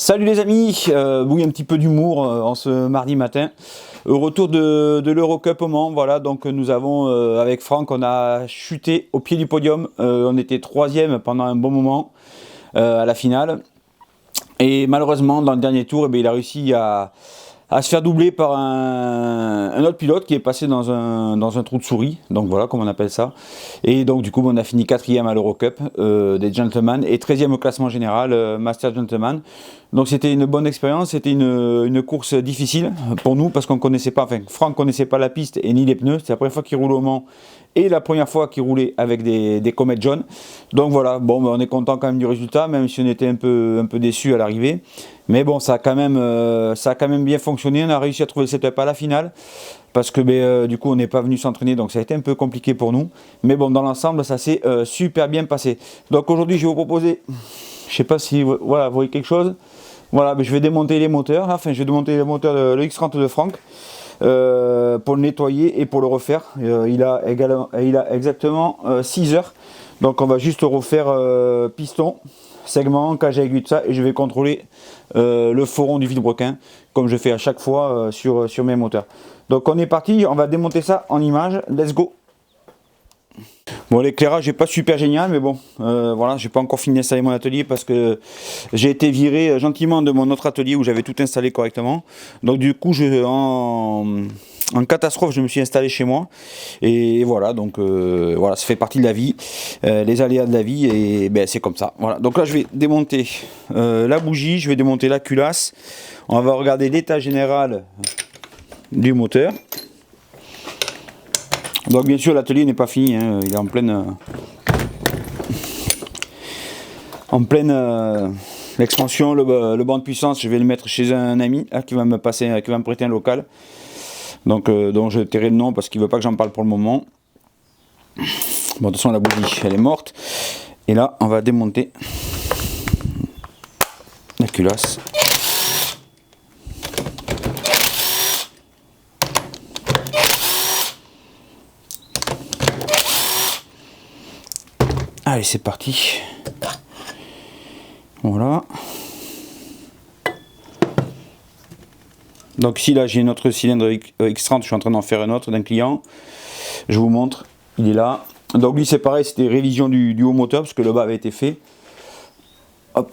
Salut les amis, oui un petit peu d'humour en ce mardi matin. Au retour de l'Eurocup au Mans, voilà, donc nous avons avec Franck, on a chuté au pied du podium, on était troisième pendant un bon moment à la finale. Et malheureusement dans le dernier tour, il a réussi à se faire doubler par un autre pilote qui est passé dans un trou de souris, donc voilà comme on appelle ça. Et donc du coup on a fini 4e à l'Eurocup des Gentlemen et 13e au classement général Master Gentleman. Donc c'était une bonne expérience, c'était une course difficile pour nous parce qu'on connaissait pas, enfin Franck connaissait pas la piste et ni les pneus, c'était la première fois qu'il roule au Mans et la première fois qu'il roulait avec des comètes jaunes. Donc voilà, bon on est content quand même du résultat, même si on était un peu déçu à l'arrivée. Mais bon, ça a quand même bien fonctionné. On a réussi à trouver le setup à la finale parce que du coup, on n'est pas venu s'entraîner, donc ça a été un peu compliqué pour nous. Mais bon, dans l'ensemble, ça s'est super bien passé. Donc aujourd'hui, je vais vous proposer, je sais pas si voilà, vous voyez quelque chose. Voilà, je vais démonter les moteurs. Enfin, je vais démonter le moteur de le X30 de Franck pour le nettoyer et pour le refaire. Il a exactement 6 heures. Donc on va juste refaire piston, segment, cage à aiguille, tout ça, et je vais contrôler le foron du vilebrequin comme je fais à chaque fois sur mes moteurs. Donc on est parti, on va démonter ça en images, let's go. Bon, l'éclairage n'est pas super génial, mais bon, voilà, j'ai pas encore fini d'installer mon atelier parce que j'ai été viré gentiment de mon autre atelier où j'avais tout installé correctement. Donc du coup, en catastrophe, je me suis installé chez moi. Et voilà, donc voilà, ça fait partie de la vie, les aléas de la vie, et ben, c'est comme ça. Voilà, donc là, je vais démonter la bougie, je vais démonter la culasse. On va regarder l'état général du moteur. Donc bien sûr l'atelier n'est pas fini, hein, il est en pleine expansion, le banc de puissance je vais le mettre chez un ami là, qui va me prêter un local. Donc dont je tairai le nom parce qu'il ne veut pas que j'en parle pour le moment. Bon de toute façon la bougie elle est morte. Et là on va démonter la culasse. Allez, c'est parti. Voilà. Donc ici, là, j'ai notre cylindre X30. Je suis en train d'en faire un autre d'un client. Je vous montre. Il est là. Donc lui, c'est pareil. C'était révision du haut moteur parce que le bas avait été fait. Hop.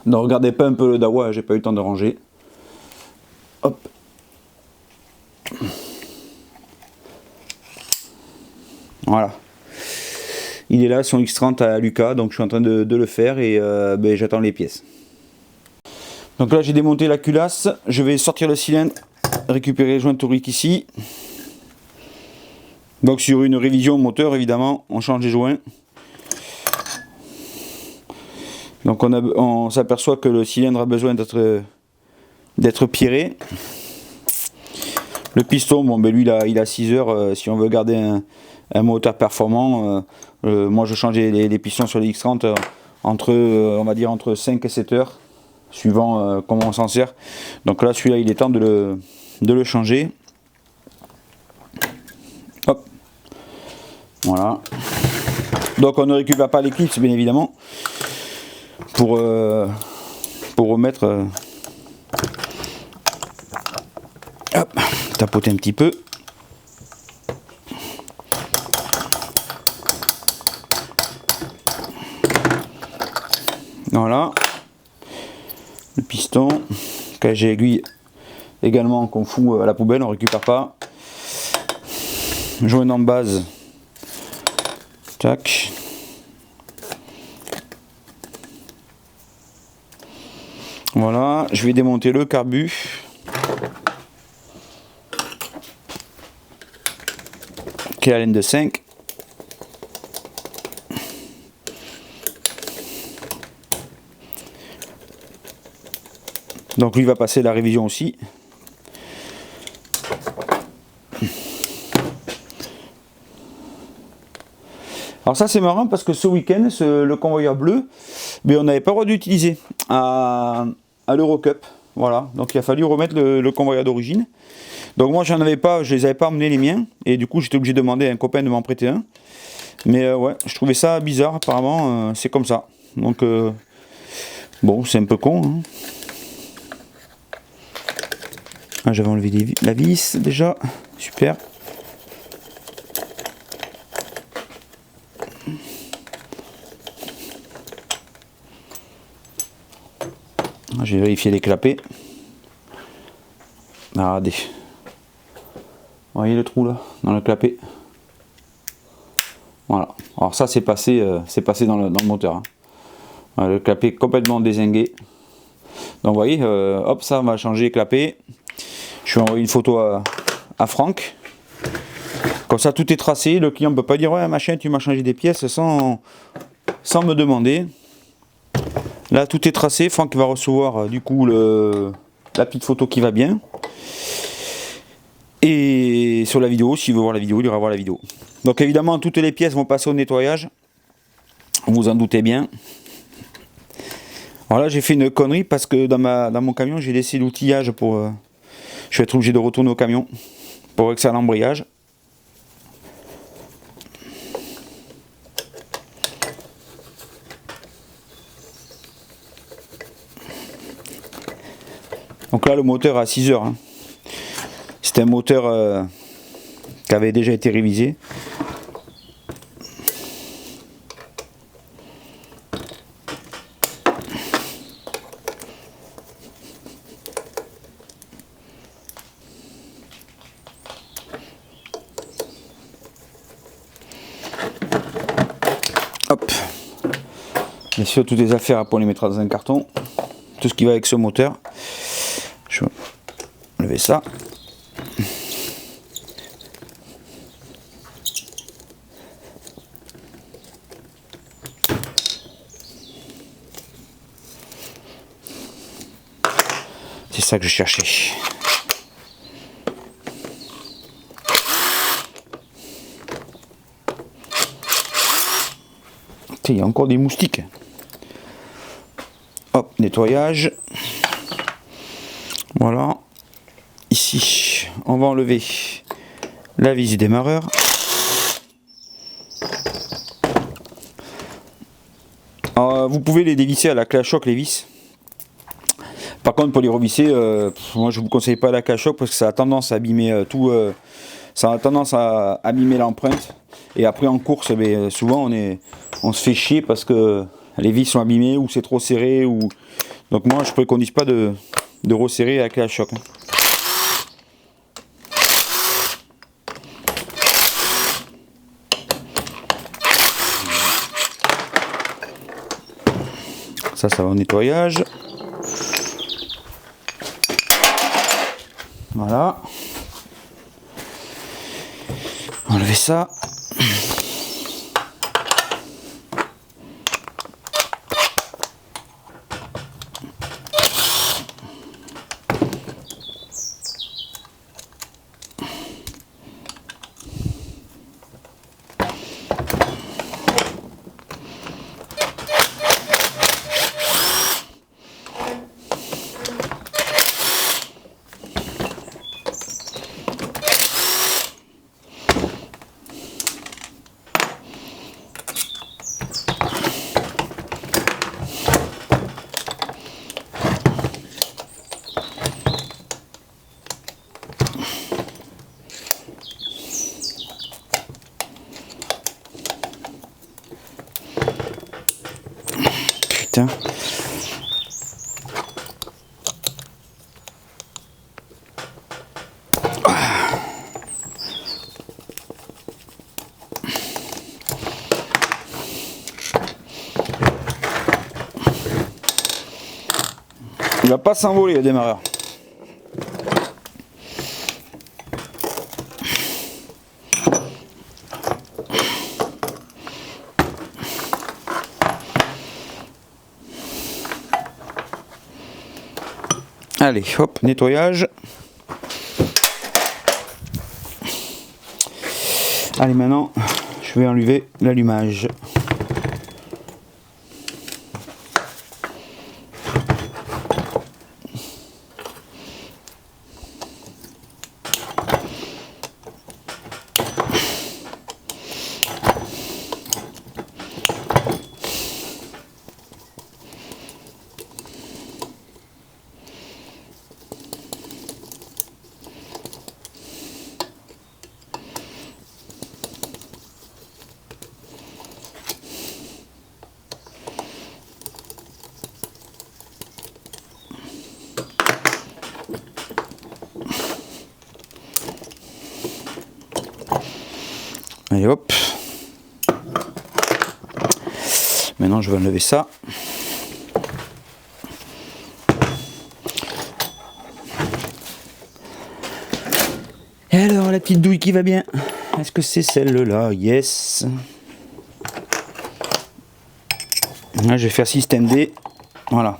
Ne regardez pas un peu le dawa. J'ai pas eu le temps de ranger. Hop. Voilà. Il est là, son X30 à Lucas, donc je suis en train de le faire et j'attends les pièces. Donc là j'ai démonté la culasse, je vais sortir le cylindre, récupérer les joints touriques ici. Donc sur une révision moteur évidemment, on change les joints. Donc on s'aperçoit que le cylindre a besoin d'être piré. Le piston, bon ben lui il a 6 heures, si on veut garder un moteur performant, moi je change les pistons sur les X30 entre on va dire entre 5 et 7 heures suivant comment on s'en sert. Donc là celui-là il est temps de le changer. Hop. Voilà. Donc on ne récupère pas les clips bien évidemment pour remettre hop, tapoter un petit peu. Voilà, le piston, cage à aiguille également qu'on fout à la poubelle, on récupère pas. Joint en base, tac. Voilà, je vais démonter le carbu. Qui est la laine de 5. Donc lui va passer la révision aussi. Alors ça c'est marrant parce que ce week-end, le convoyeur bleu, mais on n'avait pas le droit d'utiliser à l'Eurocup. Voilà, donc il a fallu remettre le convoyeur d'origine. Donc moi j'en avais pas, je les avais pas emmenés les miens, et du coup j'étais obligé de demander à un copain de m'en prêter un. Mais ouais, je trouvais ça bizarre, apparemment c'est comme ça. Donc bon, c'est un peu con. Hein. Ah, j'avais enlevé la vis déjà. Super. J'ai vérifié les clapets. Regardez. Vous voyez le trou là, dans le clapet. Voilà. Alors ça c'est passé dans le moteur. Hein. Voilà, le clapet est complètement dézingué. Donc vous voyez, hop, ça on va changer les clapets. Je vais envoyer une photo à Franck. Comme ça tout est tracé. Le client ne peut pas dire ouais machin tu m'as changé des pièces sans me demander. Là tout est tracé. Franck va recevoir du coup la petite photo qui va bien. Et sur la vidéo, s'il veut voir la vidéo, il ira voir la vidéo. Donc évidemment, toutes les pièces vont passer au nettoyage. Vous en doutez bien. Alors là, j'ai fait une connerie parce que dans mon camion, j'ai laissé l'outillage pour... je vais être obligé de retourner au camion pour accéder à l'embrayage. Donc là, le moteur à 6 heures. Hein. C'est un moteur qui avait déjà été révisé. Hop. Bien sûr, toutes les affaires pour les mettre dans un carton. Tout ce qui va avec ce moteur. Je vais enlever ça. C'est ça que je cherchais. Il y a encore des moustiques. Hop, nettoyage. Voilà. Ici, on va enlever la vis du démarreur. Alors, vous pouvez les dévisser à la clé à choc, les vis. Par contre, pour les revisser, moi je ne vous conseille pas la clé à choc parce que ça a tendance à abîmer tout. Ça a tendance à abîmer l'empreinte. Et après en course, souvent on se fait chier parce que les vis sont abîmées ou c'est trop serré. Donc moi je ne préconise pas de resserrer la clé à choc. Ça va au nettoyage. Voilà. Enlever ça. Putain. Il va pas s'envoler le démarreur. Allez, hop, nettoyage. Allez, maintenant, je vais enlever l'allumage. Allez hop. Maintenant je vais enlever ça. Et alors la petite douille qui va bien. Est-ce que c'est celle-là? Yes. Là je vais faire système D. Voilà.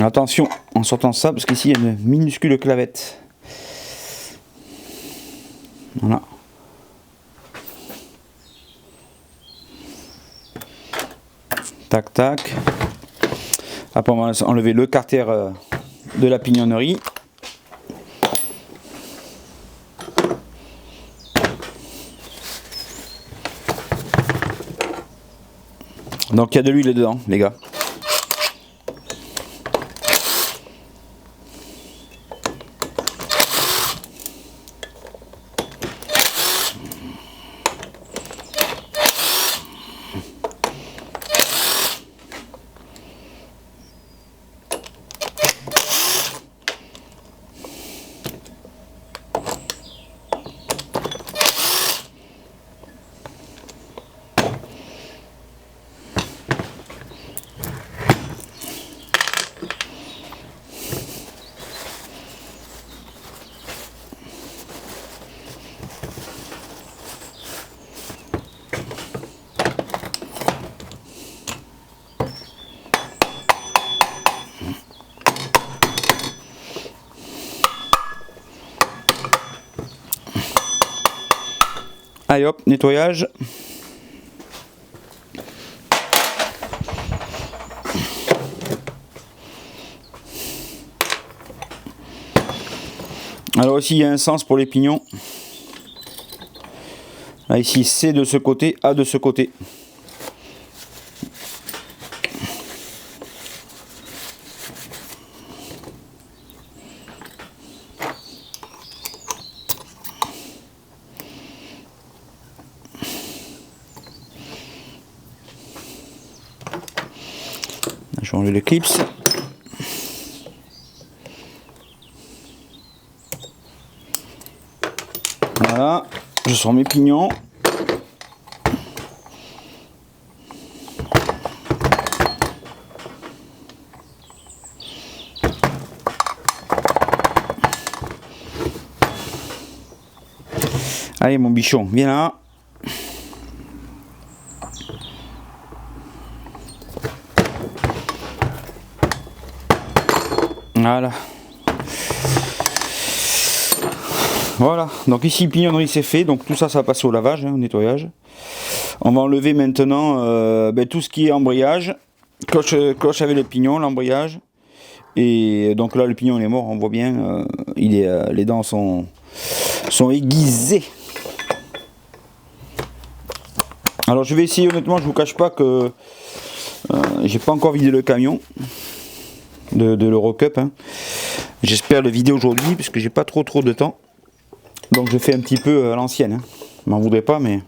Attention en sortant ça parce qu'ici il y a une minuscule clavette. Voilà. Tac tac. Après on va enlever le carter de la pignonnerie. Donc il y a de l'huile dedans les gars. Allez hop, nettoyage. Alors ici il y a un sens pour les pignons. Là ici C de ce côté, A de ce côté. Je vais enlever le clips. Voilà, je sors mes pignons. Allez mon bichon, viens là. Voilà. Voilà, donc ici pignonnerie c'est fait, donc tout ça ça va passer au lavage, au nettoyage. On va enlever maintenant tout ce qui est embrayage, cloche avec le pignon, l'embrayage. Et donc là le pignon il est mort, on voit bien, les dents sont aiguisées. Alors je vais essayer, honnêtement je vous cache pas que j'ai pas encore vidé le camion de l'Eurocup. Hein. J'espère le vider aujourd'hui parce que j'ai pas trop de temps. Donc je fais un petit peu à l'ancienne. Hein. Je m'en voudrais pas mais.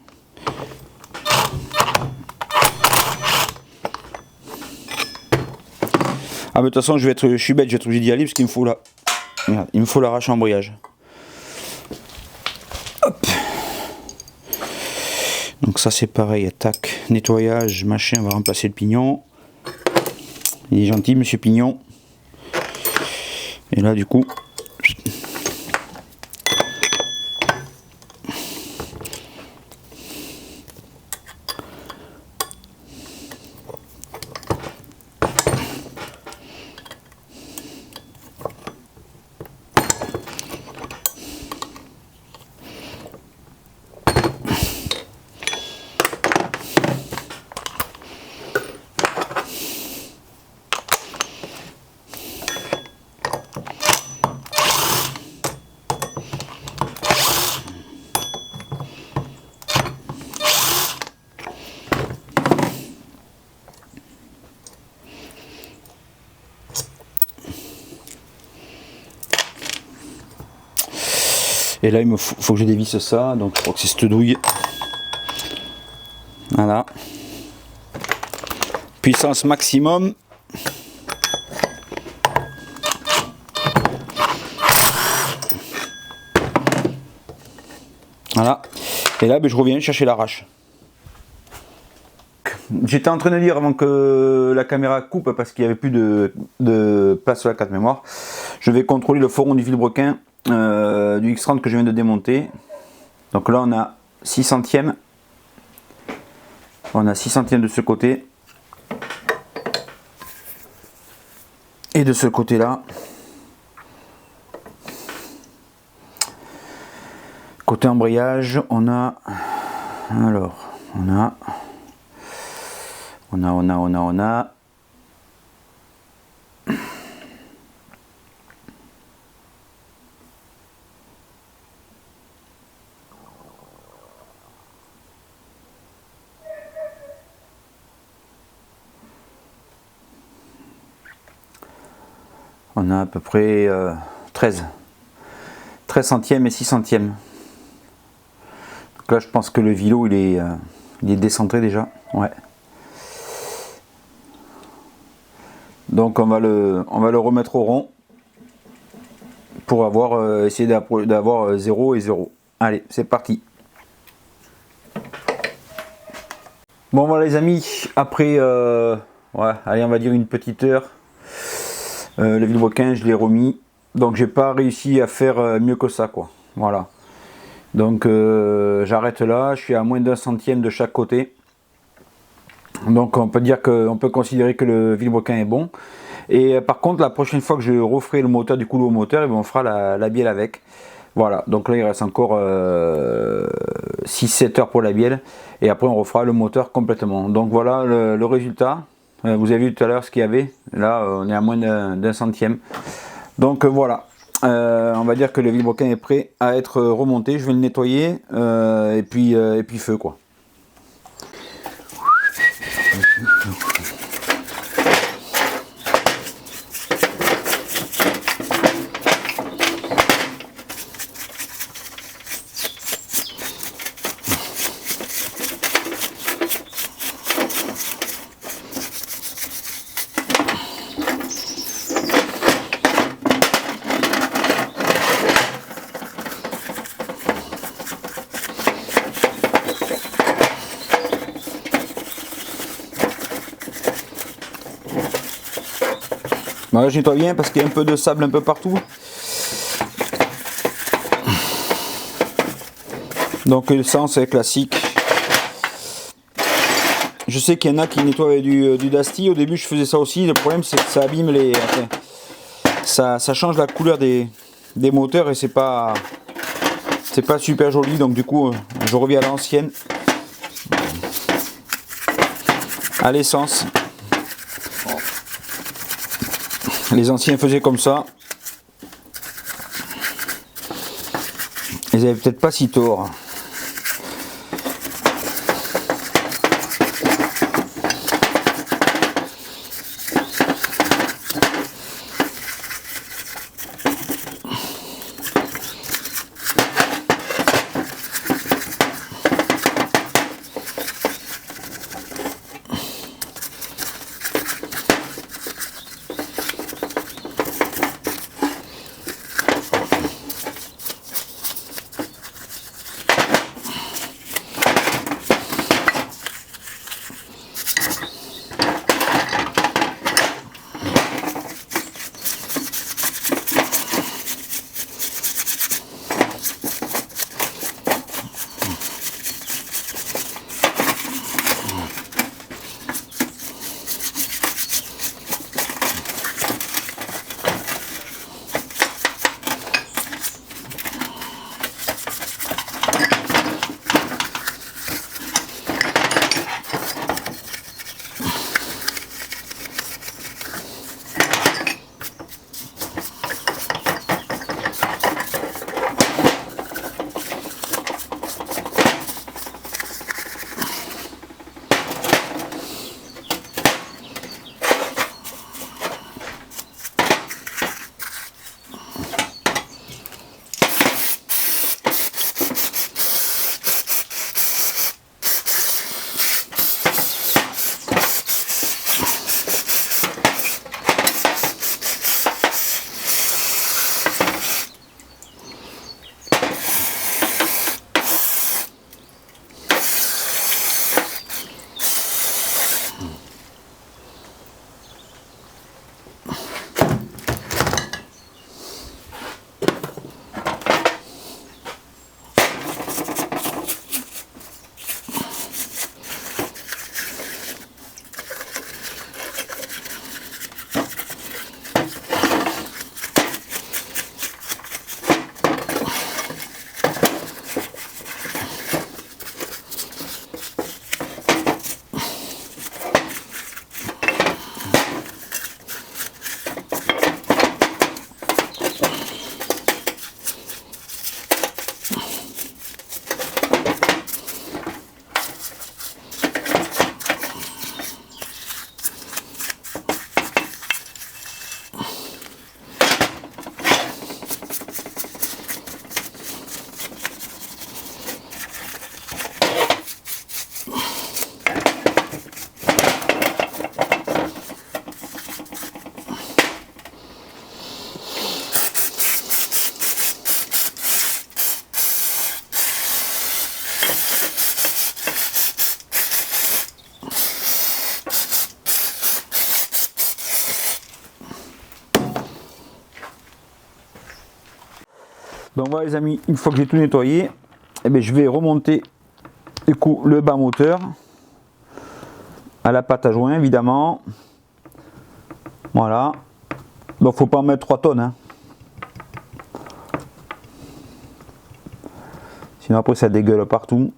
Ah mais de toute façon je suis bête, je vais être obligé d'y aller parce qu'il me faut il me faut l'arrache embrayage. Hop. Donc ça c'est pareil, tac, nettoyage, machin, on va remplacer le pignon. Il est gentil monsieur Pignon. Et là du coup et là il faut que je dévisse ça, donc je crois que c'est cette douille. Voilà. Puissance maximum. Voilà. Et là, je reviens chercher l'arrache. J'étais en train de dire avant que la caméra coupe parce qu'il n'y avait plus de place sur la carte mémoire. Je vais contrôler le foron du vilebrequin du X30 que je viens de démonter. Donc là, on a 6 centièmes. On a 6 centièmes de ce côté. Et de ce côté-là. Côté embrayage, on a... Alors, on a... On a à peu près 13 centièmes et 6 centièmes. Donc là, je pense que le vilo, il est décentré déjà. Ouais. Donc on va le remettre au rond pour essayer d'avoir 0 et 0. Allez, c'est parti. Bon voilà les amis, après allez, on va dire une petite heure, le vilebrequin je l'ai remis, donc j'ai pas réussi à faire mieux que ça quoi. Voilà. Donc j'arrête là, je suis à moins d'1 centième de chaque côté. Donc on peut considérer que le vilebrequin est bon. Et par contre la prochaine fois que je referai le moteur, du couloir au moteur, et on fera la bielle avec. Voilà, donc là il reste encore 6-7 heures pour la bielle. Et après on refera le moteur complètement. Donc voilà le résultat. Vous avez vu tout à l'heure ce qu'il y avait. Là on est à moins d'1 centième. Donc voilà. On va dire que le vilebrequin est prêt à être remonté. Je vais le nettoyer et puis feu quoi. Bon, là, je nettoie bien parce qu'il y a un peu de sable un peu partout. Donc le sens c'est classique. Je sais qu'il y en a qui nettoient avec du Dasti. Au début je faisais ça aussi. Le problème c'est que ça abîme les... Enfin, ça change la couleur des moteurs et c'est pas super joli. Donc du coup je reviens à l'ancienne. À l'essence. Les anciens faisaient comme ça. Ils avaient peut-être pas si tort. Donc voilà les amis, une fois que j'ai tout nettoyé, eh bien, je vais remonter du coup le bas moteur à la pâte à joint évidemment. Voilà. Donc faut pas en mettre 3 tonnes. Hein. Sinon après ça dégueule partout.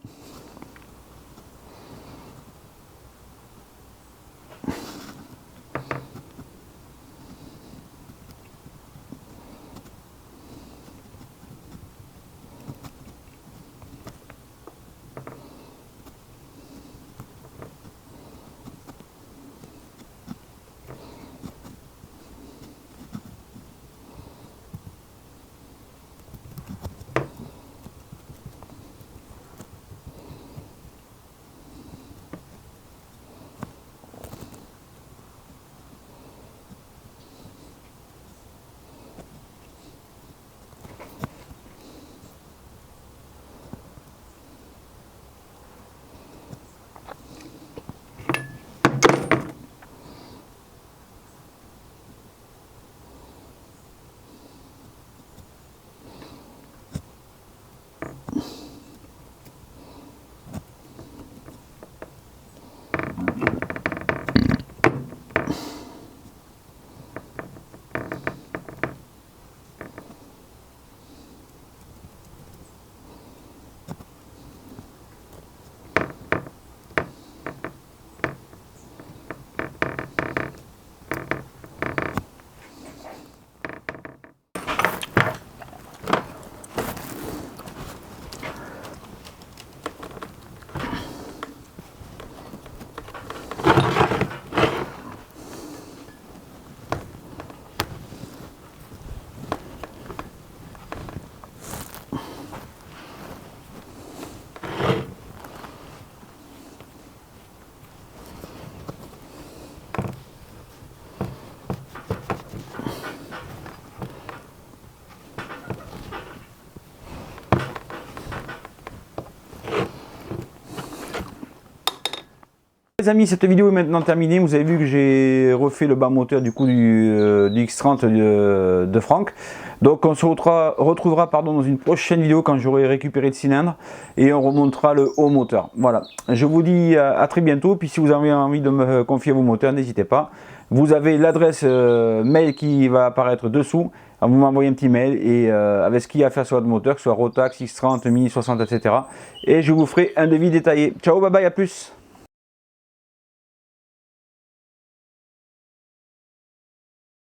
Les amis, cette vidéo est maintenant terminée. Vous avez vu que j'ai refait le bas moteur du coup du X30 de Franck. Donc on se retrouvera dans une prochaine vidéo quand j'aurai récupéré le cylindre et on remontera le haut moteur. Voilà, je vous dis à très bientôt. Puis si vous avez envie de me confier vos moteurs, n'hésitez pas. Vous avez l'adresse mail qui va apparaître dessous. Vous m'envoyez un petit mail et avec ce qu'il y a à faire sur votre moteur, que ce soit Rotax, X30, Mini 60, etc. Et je vous ferai un devis détaillé. Ciao, bye bye, à plus.